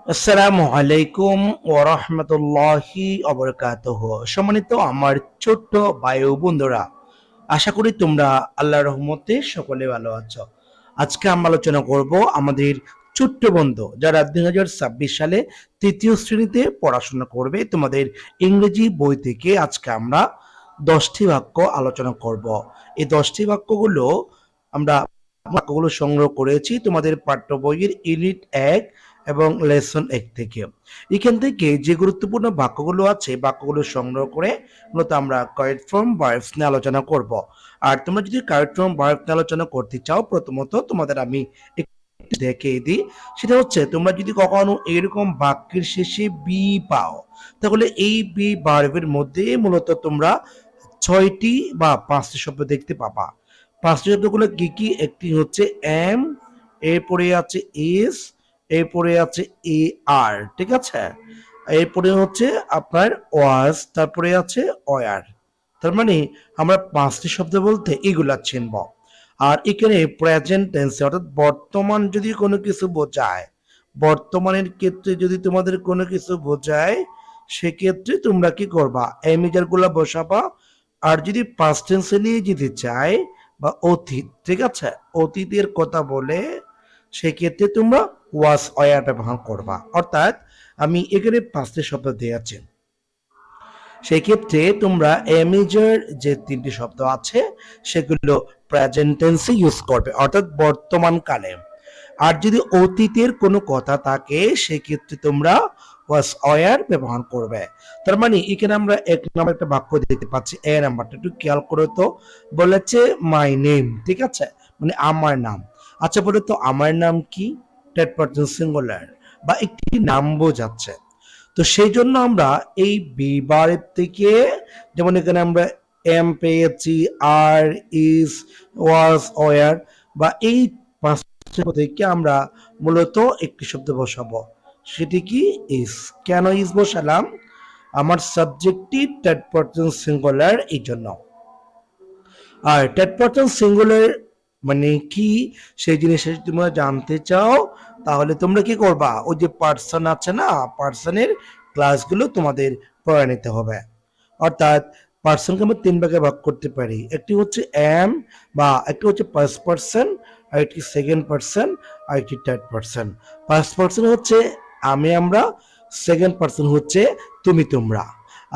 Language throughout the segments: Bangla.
আসসালামু আলাইকুম ওয়া রাহমাতুল্লাহি ওয়া বারাকাতুহু। সম্মানিত আমার ছোট্ট ভাই ও বন্ধুরা, আশা করি তোমরা আল্লাহর রহমতে সকলে ভালো আছো। আজকে আমরা আলোচনা করব আমাদের ছোট্ট বন্ধু যারা 2026 সালে তৃতীয় শ্রেণীতে পড়াশোনা করবে, তোমাদের ইংরেজি বই থেকে আজকে আমরা 10টি বাক্য আলোচনা করব। এই 10টি বাক্যগুলো সংগ্রহ করেছি তোমাদের পাঠ্য বইয়ের ইউনিট 1 এবং লেসন 1 থেকে। এখান থেকে যে গুরুত্বপূর্ণ বাক্যগুলো আছে বাক্যগুলো সংগ্রহ করে মূলত আমরা কারেক্ট ফর্ম ভার্বস নিয়ে আলোচনা করব। আর তোমরা যদি কারেক্ট ফর্ম ভার্ব নিয়ে আলোচনা করতে চাও, প্রথমত তোমাদের আমি একটু দেখিয়ে দিই। সেটা হচ্ছে, তোমরা যদি কখনো এরকম বাক্যের শেষে বি পাও, তাহলে এই বি ভার্বের মধ্যে মূলত তোমরা 6টি বা 5টি শব্দ দেখতে পাবা। 5টি শব্দগুলো কি কি? একটি হচ্ছে এম, এরপরে আছে ইস, এরপরে আছে এ আর, ঠিক আছে? এরপরে হচ্ছে আপনার ওয়াজ, তারপরে আছে ওয়ার। তার মানে আমরা 5টি শব্দ বলতে এগুলা চিনব। আর এখানে প্রেজেন্ট টেন্সে অর্থাৎ বর্তমান যদি কোনো কিছু বোঝায়, বর্তমানের ক্ষেত্রে যদি তোমাদের কোনো কিছু বোঝায়, সেক্ষেত্রে তোমরা কি করবা? এমিজার গুলা বসাবা। আর যদি পাস্ট টেন্সে নিয়ে যেতে চাই বা অতীত, ঠিক আছে, অতীতের কথা বলে, সেক্ষেত্রে তোমরা ওয়াজ ওয়ার ব্যবহার করবা। অর্থাৎ আমি এখানে 5টি শব্দ দিয়েছি, সেক্ষেত্রে তোমরা এমিজার যে 3টি শব্দ আছে সেগুলো প্রেজেন্ট টেন্সে ইউজ করবে, অর্থাৎ বর্তমান কালে। আর যদি অতীতের কোনো কথা থাকে সেক্ষেত্রে তোমরা ওয়াজ ওয়ার ব্যবহার করবে। তার মানে এখানে আমরা এক নম্বর একটা বাক্য দেখতে পাচ্ছি, এ নাম্বারটা একটু খেয়াল করো তো। বলেছে মাই নেম, ঠিক আছে, মানে আমার নাম। আচ্ছা বলো তো আমার নাম কি? থার্ড পারসন সিঙ্গুলার বা একটি নাম বোঝাচ্ছে। তো সেই জন্য আমরা এই বি ভার্ব থেকে, যেমন এখানে আমরা এম পেয়েছি, আর, ইজ, ওয়াজ, ওয়ার, বা এই 5টি থেকে আমরা মূলত একটি শব্দ বসাবো, সেটি কি? ইজ। কেন ইজ বসালাম? আমার সাবজেক্টটি থার্ড পারসন সিঙ্গুলার, এই জন্য। আর থার্ড পারসন সিঙ্গুলার মানে কি, সেই জিনিসটা যদি তোমরা জানতে চাও, তাহলে তোমরা কি করবা? ওই যে পার্সন আছে না, পার্সনের ক্লাসগুলো তোমাদের পড়ে নিতে হবে। অর্থাৎ পার্সনকে আমরা 3 ভাগে ভাগ করতে পারি। একটি হচ্ছে এম, বা একটি হচ্ছে ফার্স্ট পার্সন, আর একটি সেকেন্ড পার্সন, আর একটি থার্ড পার্সন। ফার্স্ট পার্সন হচ্ছে আমি, আমরা। সেকেন্ড পার্সন হচ্ছে তুমি, তোমরা।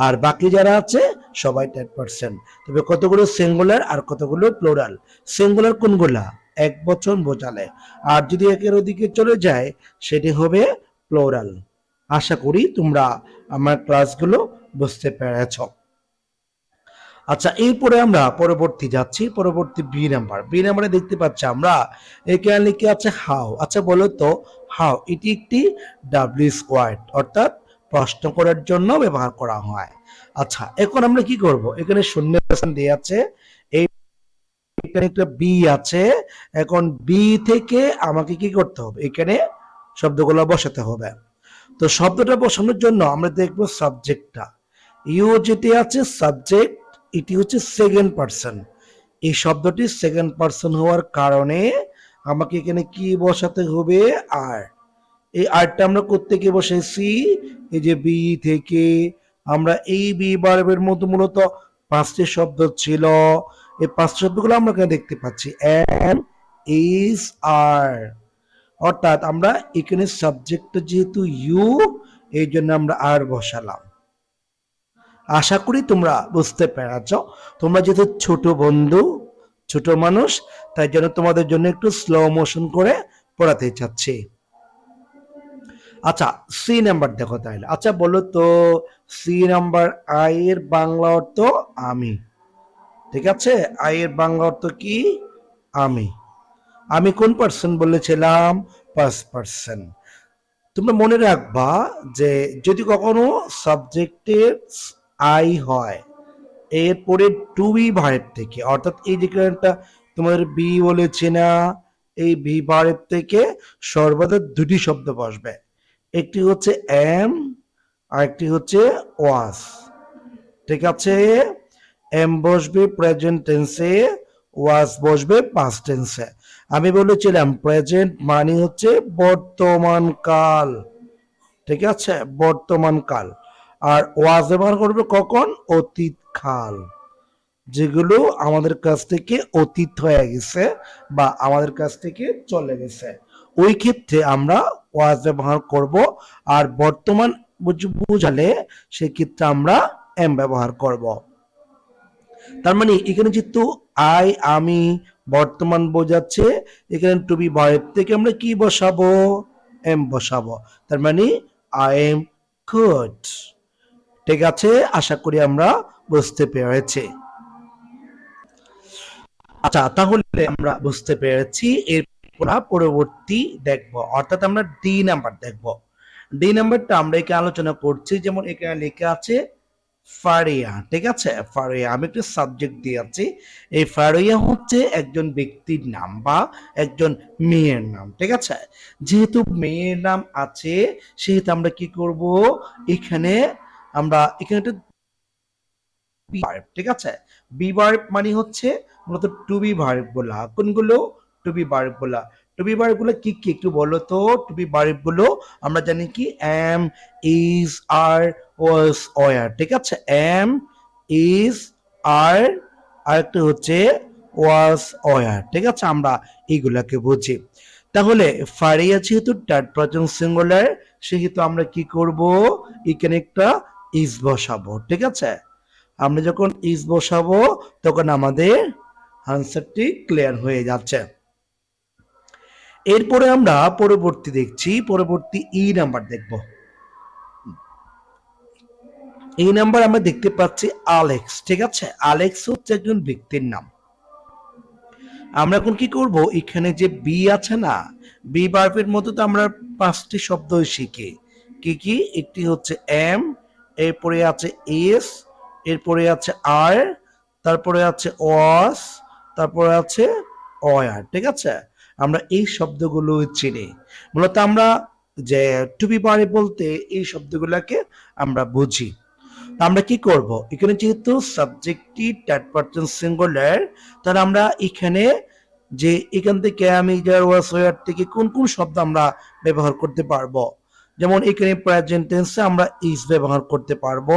আর বাকি যারা আছে সবাই থার্ড পার্সন। তবে কতগুলো সিঙ্গুলার আর কতগুলো প্লুরাল। সিঙ্গুলার কোনগুলা? এক বচন বোঝালে। আর যদি একের ওদিকে চলে যায় সেটি হবে প্লুরাল। আশা করি তোমরা আমার ক্লাসগুলো বুঝতে পেরেছ। আচ্ছা, এরপরে আমরা পরবর্তী যাচ্ছি, পরবর্তী বি নাম্বার। বি নাম্বারে দেখতে পাচ্ছি আমরা এখানে লিখে আছে হাউ। আচ্ছা বলো তো হাউ, এটি একটি ডাব্লিউএস ওয়ার্ড, অর্থাৎ প্রশ্ন করার জন্য ব্যবহার করা হয়। আচ্ছা, এখন আমরা কি করব? এখানে শূন্যস্থান দিয়ে আছে, এখানে একটা বি আছে। এখন বি থেকে আমাকে কি করতে হবে? এখানে শব্দগুলো বসাতে হবে। তো শব্দটা বসানোর জন্য আমরা দেখবো সাবজেক্টটা। ইউ যেটি আছে সাবজেক্ট, এটি হচ্ছে সেকেন্ড পার্সন। এই শব্দটি সেকেন্ড পার্সন হওয়ার কারণে আমাকে এখানে কি বসাতে হবে? আর। এই আরটা আমরা কোত্থেকে বসেছি? এই যে বি থেকে। আমরা এই বি ভার্বের মতো মূলত 5টি শব্দ ছিল। এই 5টি শব্দগুলো আমরা এখানে দেখতে পাচ্ছি, এম, ইজ, আর। অর্থাৎ আমরা এখানে সাবজেক্ট যেহেতু ইউ, এই জন্য আমরা আর বসালাম। আশা করি তোমরা বুঝতে পেরেছ। তোমরা যেহেতু ছোট বন্ধু, ছোট মানুষ, তাই জন্য তোমাদের জন্য একটু স্লো মোশন করে পড়াতে চাচ্ছি। আচ্ছা, সি নাম্বার দেখো তাহলে। আচ্ছা বলো তো সি নাম্বার, আই এর বাংলা অর্থ আমি, ঠিক আছে? আই এর বাংলা অর্থ কি? আমি। আমি কোন পার্সন বলেছিলাম? First person. তোমরা মনে রাখবা যে যদি কখনো সাবজেক্টের আই হয়, এরপরে টু বি ভার্ব থেকে, অর্থাৎ এই যেখানটা তোমাদের বি বলেছে না, এই বি ভার্ব থেকে সর্বদা 2টি শব্দ বসবে। একটি হচ্ছে এম, আর একটি হচ্ছে ওয়াজ, ঠিক আছে? এম বসবে প্রেজেন্ট টেন্সে, ওয়াজ বসবে পাস্ট টেন্সে। আমি বলেছিলাম প্রেজেন্ট মানে হচ্ছে বর্তমান কাল, ঠিক আছে, বর্তমান কাল। আর ওয়াজ ব্যবহার করবে কখন? অতীত কাল, যেগুলো আমাদের কাছ থেকে অতীত হয়ে গেছে বা আমাদের কাছ থেকে চলে গেছে, ওই ক্ষেত্রে আমরা ওয়াজ ব্যবহার করব। আর বর্তমান বুঝালে সেক্ষেত্রে আমরা এম ব্যবহার করব। তার মানে এখানে যেহেতু আই, আমি, বর্তমান বোঝাচ্ছে, এখানে টু বি ভার্ব থেকে আমরা কি বসাবো? এম বসাবো। তার মানে আই এম গুড। ঠিক আছে, আশা করি আমরা বুঝতে পেরেছি। আচ্ছা, তাহলে আমরা বুঝতে পেরেছি। এরপর পরবর্তী দেখব, অর্থাৎ আমরা ডি নাম্বার দেখব। ডি নাম্বারটা আমরা এখানে আলোচনা করছি, যেমন এখানে লেখা আছে ফারিয়া। ঠিক আছে, ফারিয়া, আমি একটু সাবজেক্ট দিয়েছি। এই ফারিয়া হচ্ছে একজন ব্যক্তির নাম বা একজন মেয়ের নাম। ঠিক আছে, যেহেতু মেয়ের নাম আছে সেহেতু আমরা কি করব, এখানে একটা ভার্ব। ঠিক আছে, বি ভার্ব মানে হচ্ছে মূলত টু বি ভার্ব গুলা। কোনগুলো? টু বি ভার্ব গুলা। টু বি ভার্ব গুলো কি কি একটু বলো তো? টু বি ভার্ব গুলো আমরা জানি কি am, is, are, was, were. ঠিক আছে, এম, ইজ, আর, আরেকটা হচ্ছে ওয়াজ, ওয়ার। ঠিক আছে, আমরা এইগুলাকে বুঝি। তাহলে ফারিয়া যেহেতু থার্ড পারসন সিঙ্গুলার, সেহেতু আমরা কি করব, এখানে একটা ইজ বসাবো। ঠিক আছে, আমরা যখন ইজ বসাবো তখন আমাদের আনসারটি ক্লিয়ার হয়ে যাচ্ছে। এরপরে আমরা পরবর্তী দেখছি, পরবর্তী ই নাম্বার দেখব। এই নাম্বার আমরা দেখতে পাচ্ছি আলেক্স। ঠিক আছে, আলেক্স হচ্ছে একজন ব্যক্তির নাম। আমরা এখন কি করব, এখানে যে বি আছে না, বি ভার্বের মতো তো আমরা 5টি শব্দ শিখি। কি কি? একটি হচ্ছে এম, এরপরে আছে এস, এরপরে আছে আর, তারপরে আছে ওয়াস, তারপরে আছে ওয়ার। ঠিক আছে, আমরা এই শব্দগুলো চিনি। মূলত আমরা যে টু বি ভার্ব বলতে এই শব্দগুলোকে আমরা বুঝি। আমরা কি করব, এখানে যেহেতু সাবজেক্টটি থার্ড পারসন সিঙ্গুলার, তাহলে আমরা এখানে যে এখান থেকে আমি যার ওয়াজ ওয়ার থেকে কোন কোন শব্দ আমরা ব্যবহার করতে পারবো, যেমন এখানে প্রেজেন্ট টেন্সে আমরা ইজ ব্যবহার করতে পারবো।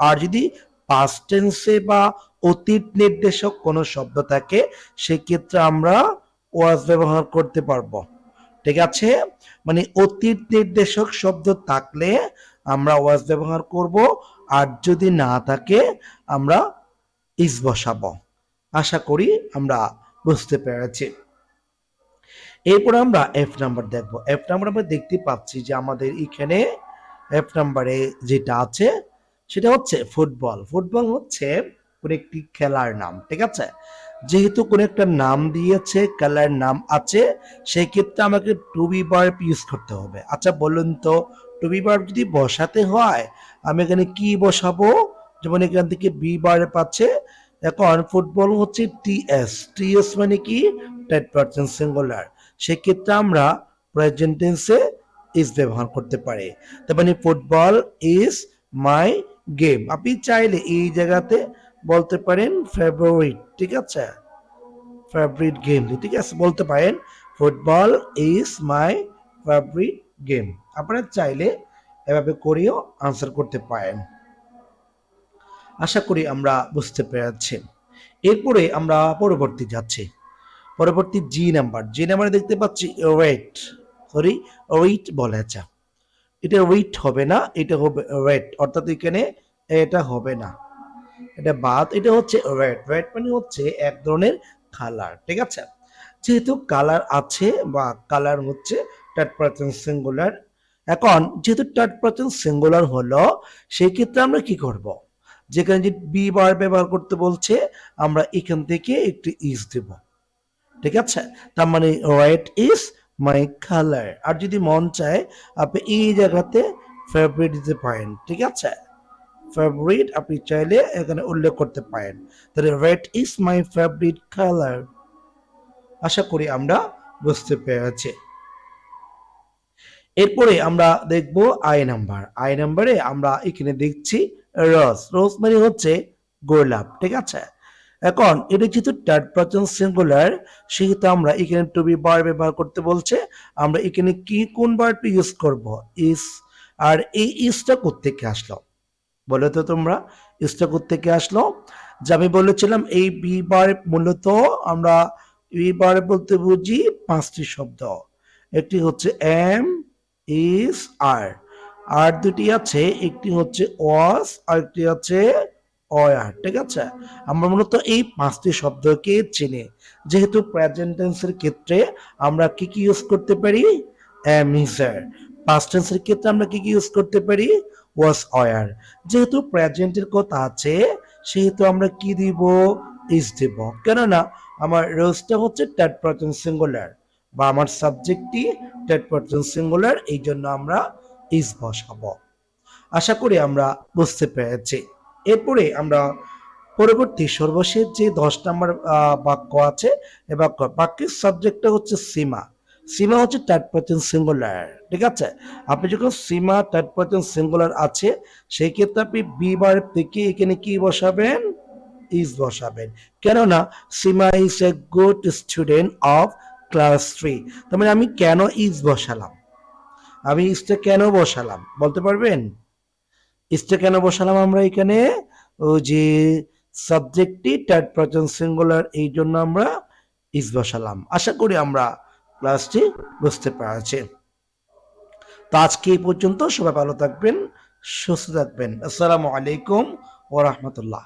আর যদি পাস্ট টেন্সে বা অতীত নির্দেশক কোনো শব্দ থাকে সেক্ষেত্রে আমরা ওয়াজ ব্যবহার করতে পারবো। ঠিক আছে, মানে অতীত নির্দেশক শব্দ থাকলে আমরা ওয়াজ ব্যবহার করব, আর যদি না থাকে আমরা ইজ বসাবো। আশা করি আমরা বুঝতে পেরেছি। এরপর আমরা এফ নাম্বার দেখব। এফ নাম্বার আমরা দেখতে পাচ্ছি যে আমাদের এখানে এফ নাম্বারে যেটা আছে সেটা হচ্ছে ফুটবল। ফুটবল হচ্ছে কোন একটি খেলার নাম। ঠিক আছে, যেহেতু কোন একটা নাম দিয়েছে, খেলার নাম আছে, সেই ক্ষেত্রে আমাকে টু বি ভার্ব ইউজ করতে হবে। আচ্ছা বলুন তো, টু বি ভার্ব যদি বসাতে হয় আমি এখানে কি বসাবো? যেমন এখান থেকে বি ভার্ব আছে, এখন ফুটবল হচ্ছে টিএস। টিএস মানে কি? Third person singular. সেক্ষেত্রে আমরা প্রেজেন্ট টেন্সে ইজ ব্যবহার করতে পারি। তার মানে ফুটবল ইজ মাই গেম। আপনি চাইলে এই জায়গাতে বলতে পারেন ফেভারিট। ঠিক আছে, ফেভারিট গেম, ঠিক আছে, বলতে পারেন football is my favourite game. আপনারা চাইলে এভাবে করেও আনসার করতে পারেন। আশা করি আমরা বুঝতে পেরেছি। এরপরে আমরা পরবর্তী যাচ্ছি, পরবর্তী জি নাম্বার। জি নাম্বারে দেখতে পাচ্ছি ওয়েট, সরি ওয়েট বলেছে। এটা ওয়েট হবে না, এটা হবে ওয়েট, অর্থাৎ এখানে এটা হবে না, এটা বাদ, এটা হচ্ছে ওয়েট। ওয়েট মানে হচ্ছে এক ধরনের কালার। ঠিক আছে, যেহেতু কালার আছে বা কালার হচ্ছে থার্ড পারসন সিঙ্গুলার, এখন যেহেতু থার্ড পারসন সিঙ্গুলার হলো সেই ক্ষেত্রে আমরা কি করব, যেখানে যে বি বার ব্যবহার করতে বলছে আমরা এখান থেকে একটু ইজ দেব। ঠিক আছে, তার মানে হোয়াইট ইজ মাই কালার। আর যদি মন চায় আপনি এই জায়গাতে ফেভারিট দিতে পারেন। ঠিক আছে, ফেভারিট আপনি চাইলে এখানে উল্লেখ করতে পারেন। তাহলে red is my favourite colour. আশা করি আমরা বুঝতে পেরেছি। এরপরে আমরা দেখব আই নাম্বার। আই নাম্বারে আমরা এখানে দেখছি রোজ। রোজ মানে হচ্ছে গোলাপ। ঠিক আছে, এখন এটা যেহেতু থার্ড পারসন সিঙ্গুলার সেহেতু আমরা এখানে টু বি ভার্ব ব্যবহার করতে বলছে। আমরা এখানে কি কোন ভার্বটি ইউজ করব? ইজ আর এই ইজটা কোত্থেকে আসলো বলো তো তোমরা? ইজটা কোত্থেকে আসলো? যে আমি বলেছিলাম এই বি ভার্ব মূলত আমরা বি ভার্ব বলতে বুঝি 5টি শব্দ। একটি হচ্ছে এম, ইজ, আর। আর দুটি আছে, একটি হচ্ছে ওয়াজ আর একটি আছে ওয়ার। ঠিক আছে, আমরা মূলত এই 5টি শব্দকে চিনি। যেহেতু প্রেজেন্ট টেন্সের ক্ষেত্রে আমরা কি কি ইউজ করতে পারি? M, is, R. পাস্ট টেন্সের ক্ষেত্রে আমরা কি কি ইউজ করতে পারি? ওয়াজ, ওয়ার। যেহেতু প্রেজেন্টের কথা আছে সেহেতু আমরা কি দিব? ইজ দিব। কেননা আমার রোজটা হচ্ছে থার্ড পারসন সিঙ্গুলার বা আমার সাবজেক্টটি থার্ড পারসন সিঙ্গুলার, এই জন্য আমরা ইজ বসাবো। আশা করি আমরা বুঝতে পেরেছি। এরপরে আমরা পরবর্তী সর্বশেষ যে 10 নম্বর বাক্য আছে, এ বাক্যের সাবজেক্টটা হচ্ছে সীমা। সীমা হচ্ছে থার্ড পারসন সিঙ্গুলার। ঠিক আছে, আপনি যখন সীমা থার্ড পারসন সিঙ্গুলার আছে সেই ক্ষেত্রে আপনি বি ভার্ব থেকে এখানে কি বসাবেন? ইজ বসাবেন। কেননা Seema is a good student of class 3। তার মানে আমি কেন ইজ বসালাম? আমি ইজটা কেন বসালাম বলতে পারবেন? ইজটা কেন বসালাম আমরা এখানে? ও যে সাবজেক্টটি থার্ড পারসন সিঙ্গুলার, এই জন্য আমরা ইজ বসালাম। আশা করি আমরা ক্লাসটি বুঝতে পেরেছি। তো আজকে এই পর্যন্ত। সবাই ভালো থাকবেন, সুস্থ থাকবেন। আসসালামু আলাইকুম ওয়া রাহমাতুল্লাহ।